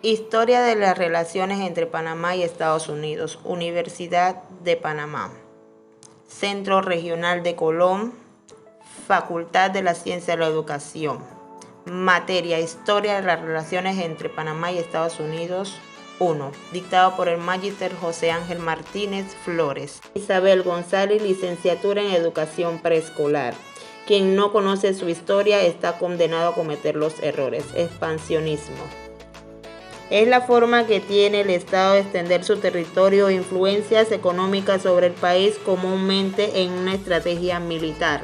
Historia de las relaciones entre Panamá y Estados Unidos. Universidad de Panamá. Centro Regional de Colón. Facultad de la Ciencia de la Educación. Materia: Historia de las relaciones entre Panamá y Estados Unidos 1. Dictado por el Magíster José Ángel Martínez Flores. Isabel González, licenciatura en Educación Preescolar. Quien no conoce su historia está condenado a cometer los errores. Expansionismo. Es la forma que tiene el Estado de extender su territorio e influencias económicas sobre el país, comúnmente en una estrategia militar.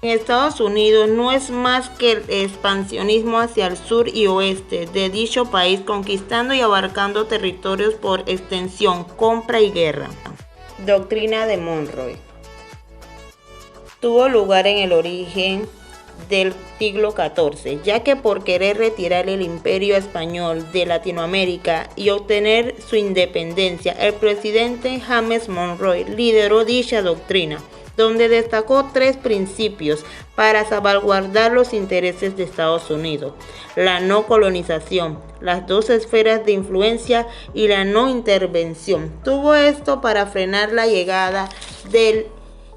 En Estados Unidos no es más que el expansionismo hacia el sur y oeste de dicho país, conquistando y abarcando territorios por extensión, compra y guerra. Doctrina de Monroe. Tuvo lugar en el origen del siglo XIV, ya que por querer retirar el imperio español de Latinoamérica y obtener su independencia, el presidente James Monroe lideró dicha doctrina, donde destacó 3 principios para salvaguardar los intereses de Estados Unidos: la no colonización, las 2 esferas de influencia y la no intervención. Tuvo esto para frenar la llegada del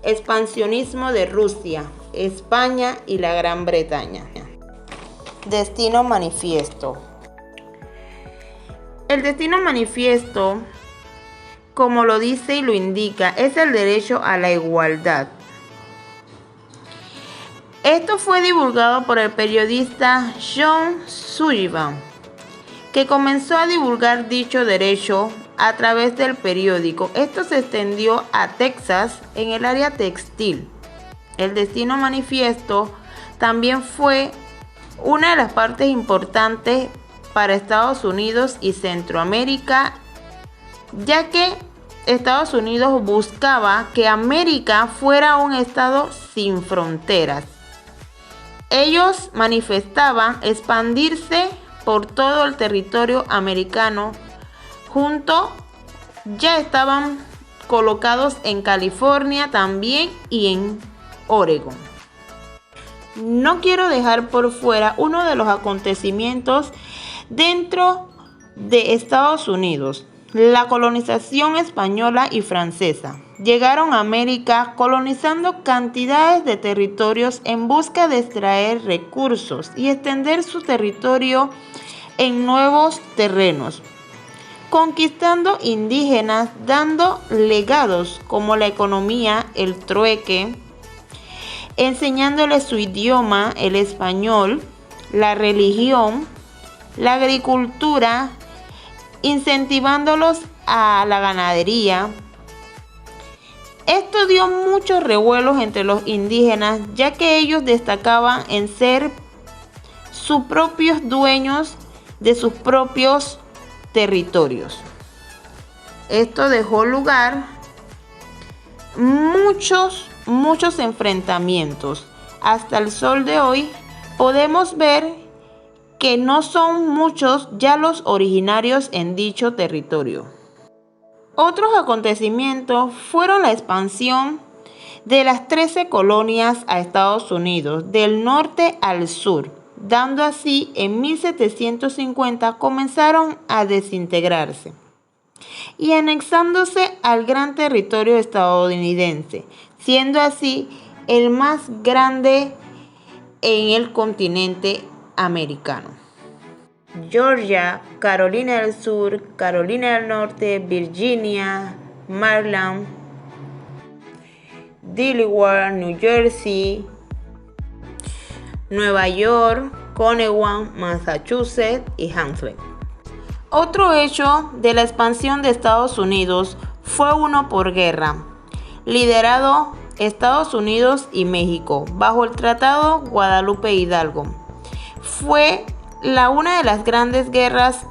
expansionismo de Rusia, España y la Gran Bretaña. Destino manifiesto. El destino manifiesto, como lo dice y lo indica, es el derecho a la igualdad. Esto fue divulgado por el periodista John Sullivan, que comenzó a divulgar dicho derecho a través del periódico. Esto se extendió a Texas en el área textil. El destino manifiesto también fue una de las partes importantes para Estados Unidos y Centroamérica, ya que Estados Unidos buscaba que América fuera un estado sin fronteras. Ellos manifestaban expandirse por todo el territorio americano. Ya estaban colocados en California también y en Oregón. No quiero dejar por fuera uno de los acontecimientos dentro de Estados Unidos: la colonización española y francesa. Llegaron a América colonizando cantidades de territorios en busca de extraer recursos y extender su territorio en nuevos terrenos, conquistando indígenas, dando legados como la economía, el trueque, enseñándoles su idioma, el español, la religión, la agricultura, incentivándolos a la ganadería. Esto dio muchos revuelos entre los indígenas, ya que ellos destacaban en ser sus propios dueños de sus propios territorios. Esto dejó lugar muchos enfrentamientos. Hasta el sol de hoy podemos ver que no son muchos ya los originarios en dicho territorio. Otros acontecimientos fueron la expansión de las 13 colonias a Estados Unidos, del norte al sur, dando así en 1750 comenzaron a desintegrarse y anexándose al gran territorio estadounidense, siendo así el más grande en el continente americano. Georgia, Carolina del Sur, Carolina del Norte, Virginia, Maryland, Delaware, New Jersey, Nueva York, Connecticut, Massachusetts y Hampshire. Otro hecho de la expansión de Estados Unidos fue uno por guerra, liderado Estados Unidos y México bajo el Tratado Guadalupe Hidalgo. Fue una de las grandes guerras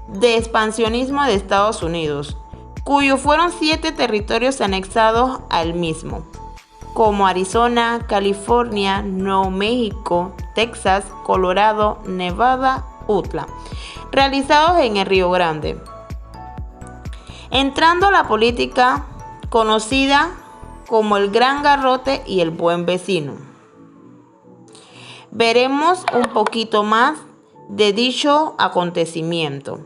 de expansionismo de Estados Unidos, cuyos fueron 7 territorios anexados al mismo, como Arizona, California, Nuevo México, Texas, Colorado, Nevada, Utah, realizados en el Río Grande. Entrando a la política conocida como el Gran Garrote y el Buen Vecino. Veremos un poquito más de dicho acontecimiento,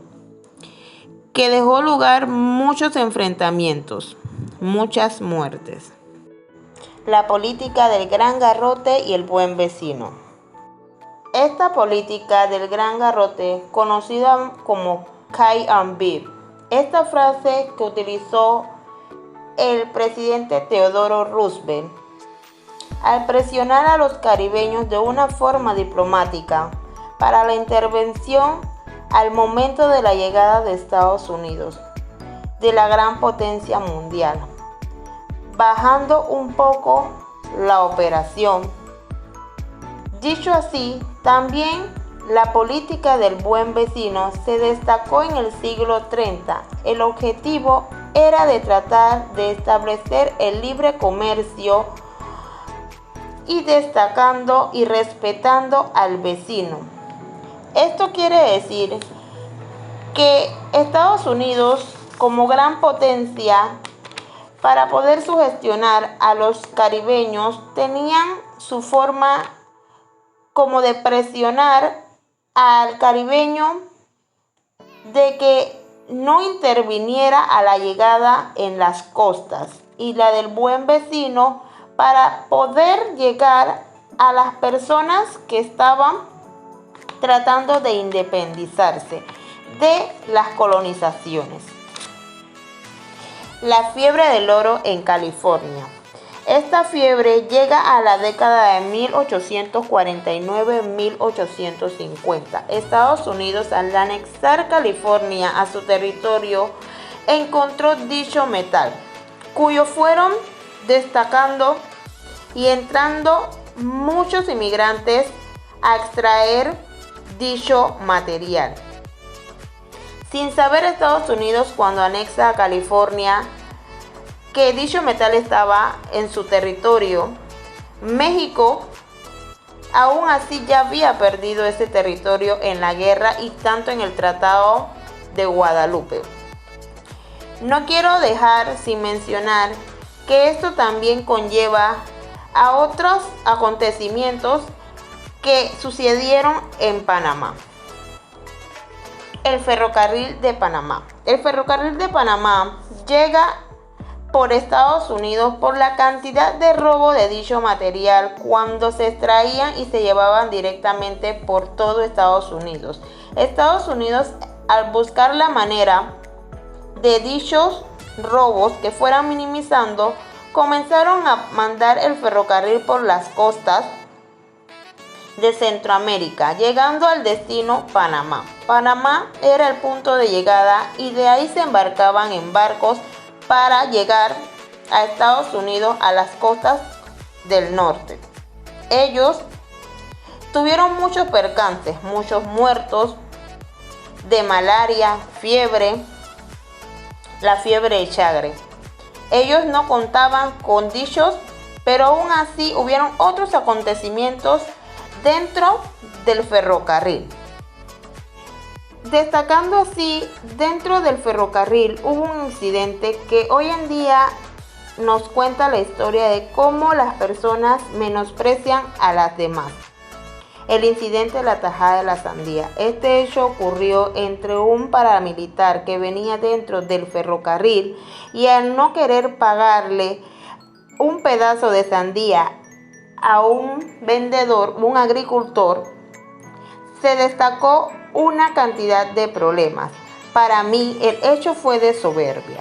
que dejó lugar muchos enfrentamientos, muchas muertes. La política del gran garrote y el buen vecino. Esta política del gran garrote, conocida como Kay and Beef, esta frase que utilizó el presidente Theodore Roosevelt al presionar a los caribeños de una forma diplomática para la intervención al momento de la llegada de Estados Unidos, de la gran potencia mundial, bajando un poco la operación. Dicho así, también la política del buen vecino se destacó en el siglo 30. El objetivo era de tratar de establecer el libre comercio y destacando y respetando al vecino. Esto quiere decir que Estados Unidos, como gran potencia, para poder sugestionar a los caribeños, tenían su forma como de presionar al caribeño de que no interviniera a la llegada en las costas, y la del buen vecino para poder llegar a las personas que estaban tratando de independizarse de las colonizaciones. La fiebre del oro en California. Esta fiebre llega a la década de 1849-1850. Estados Unidos, al anexar California a su territorio, encontró dicho metal, cuyo fueron destacando y entrando muchos inmigrantes a extraer dicho material. Sin saber Estados Unidos, cuando anexa a California, que dicho metal estaba en su territorio, México aún así ya había perdido ese territorio en la guerra y tanto en el Tratado de Guadalupe. No quiero dejar sin mencionar que esto también conlleva a otros acontecimientos que sucedieron en Panamá. El ferrocarril de Panamá. El ferrocarril de Panamá llega por Estados Unidos por la cantidad de robo de dicho material cuando se extraían y se llevaban directamente por todo Estados Unidos. Estados Unidos, al buscar la manera de dichos robos que fueran minimizando, comenzaron a mandar el ferrocarril por las costas de Centroamérica, llegando al destino Panamá. Panamá era el punto de llegada y de ahí se embarcaban en barcos para llegar a Estados Unidos, a las costas del norte. Ellos tuvieron muchos percances, muchos muertos de malaria, fiebre, la fiebre de Chagre. Ellos no contaban con dichos, pero aún así hubieron otros acontecimientos dentro del ferrocarril. Destacando así, dentro del ferrocarril hubo un incidente que hoy en día nos cuenta la historia de cómo las personas menosprecian a las demás. El incidente de la tajada de la sandía. Este hecho ocurrió entre un paramilitar que venía dentro del ferrocarril y, al no querer pagarle un pedazo de sandía a un vendedor, un agricultor, se destacó una cantidad de problemas. Para mí, el hecho fue de soberbia.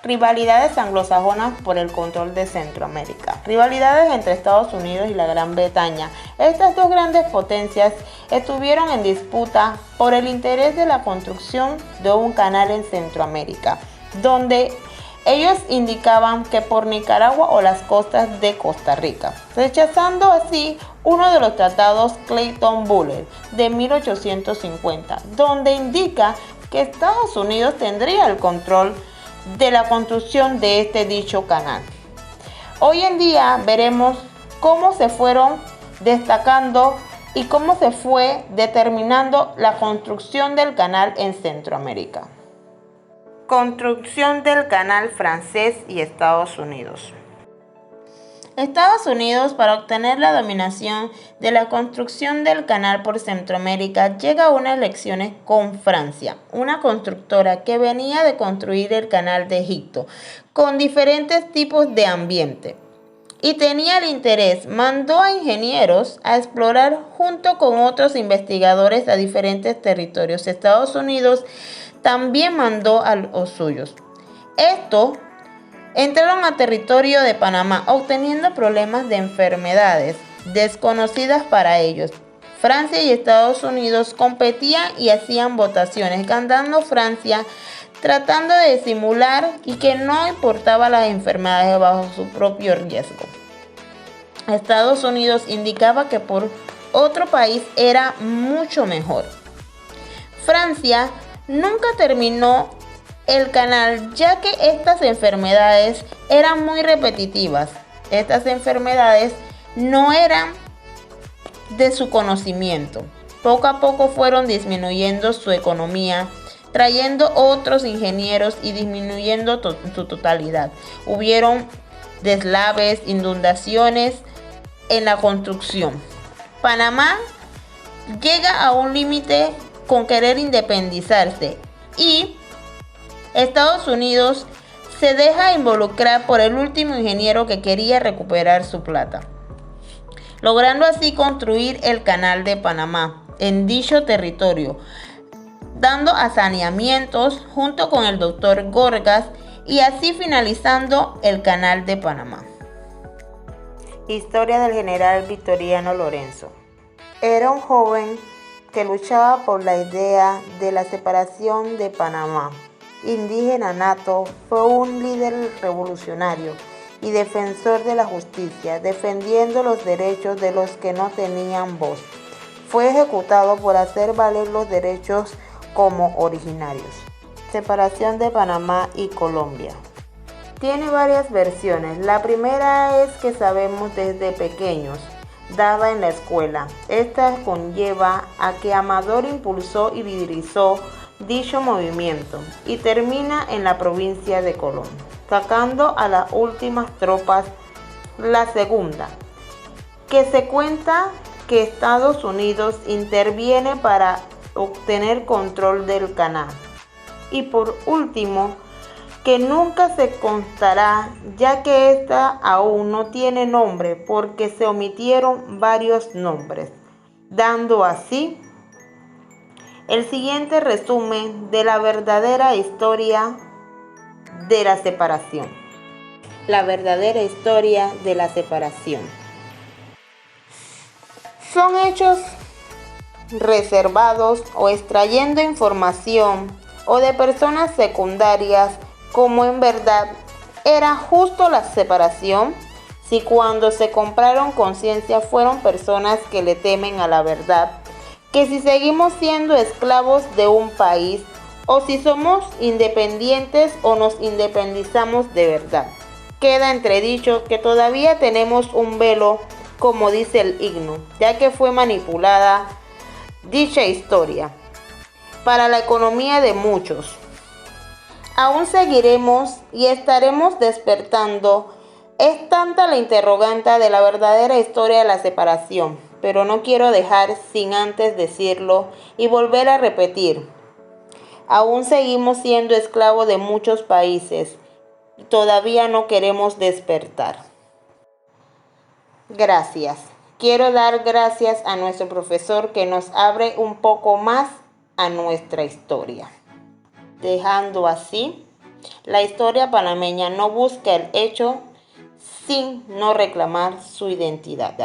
Rivalidades anglosajonas por el control de Centroamérica. Rivalidades entre Estados Unidos y la Gran Bretaña. Estas dos grandes potencias estuvieron en disputa por el interés de la construcción de un canal en Centroamérica, donde ellos indicaban que por Nicaragua o las costas de Costa Rica, rechazando así uno de los tratados Clayton-Butler de 1850, donde indica que Estados Unidos tendría el control de la construcción de este dicho canal. Hoy en día veremos cómo se fueron destacando y cómo se fue determinando la construcción del canal en Centroamérica. Construcción del canal francés y Estados Unidos. Estados Unidos, para obtener la dominación de la construcción del canal por Centroamérica, llega a unas elecciones con Francia, una constructora que venía de construir el canal de Egipto, con diferentes tipos de ambiente. Y tenía el interés, mandó a ingenieros a explorar junto con otros investigadores a diferentes territorios. Estados Unidos también mandó a los suyos. Esto entraron a territorio de Panamá, obteniendo problemas de enfermedades desconocidas para ellos. Francia y Estados Unidos competían y hacían votaciones, ganando Francia, tratando de disimular y que no importaba las enfermedades bajo su propio riesgo. Estados Unidos indicaba que por otro país era mucho mejor. Francia nunca terminó el canal, ya que estas enfermedades eran muy repetitivas. Estas enfermedades no eran de su conocimiento. Poco a poco fueron disminuyendo su economía, trayendo otros ingenieros y disminuyendo su totalidad. Hubieron deslaves, inundaciones en la construcción. Panamá llega a un límite con querer independizarse y Estados Unidos se deja involucrar por el último ingeniero que quería recuperar su plata, logrando así construir el canal de Panamá en dicho territorio, dando saneamientos junto con el doctor Gorgas y así finalizando el canal de Panamá. Historia del general Victoriano Lorenzo. Era un joven que luchaba por la idea de la separación de Panamá. Indígena nato, fue un líder revolucionario y defensor de la justicia, defendiendo los derechos de los que no tenían voz. Fue ejecutado por hacer valer los derechos como originarios. Separación de Panamá y Colombia. Tiene varias versiones. La primera es que sabemos desde pequeños, dada en la escuela. Esta conlleva a que Amador impulsó y liderizó dicho movimiento y termina en la provincia de Colón, sacando a las últimas tropas. La segunda, que se cuenta que Estados Unidos interviene para obtener control del canal. Y por último, que nunca se constará, ya que esta aún no tiene nombre porque se omitieron varios nombres, dando así el siguiente resumen de la verdadera historia de la separación. La verdadera historia de la separación. Son hechos reservados o extrayendo información o de personas secundarias, como en verdad era justo la separación, si cuando se compraron conciencia fueron personas que le temen a la verdad, que si seguimos siendo esclavos de un país o si somos independientes o nos independizamos de verdad. Queda entredicho que todavía tenemos un velo, como dice el himno, ya que fue manipulada dicha historia para la economía de muchos. Aún seguiremos y estaremos despertando. Es tanta la interrogante de la verdadera historia de la separación, pero no quiero dejar sin antes decirlo y volver a repetir. Aún seguimos siendo esclavos de muchos países y todavía no queremos despertar. Gracias. Quiero dar gracias a nuestro profesor que nos abre un poco más a nuestra historia, dejando así la historia panameña no busca el hecho sin no reclamar su identidad.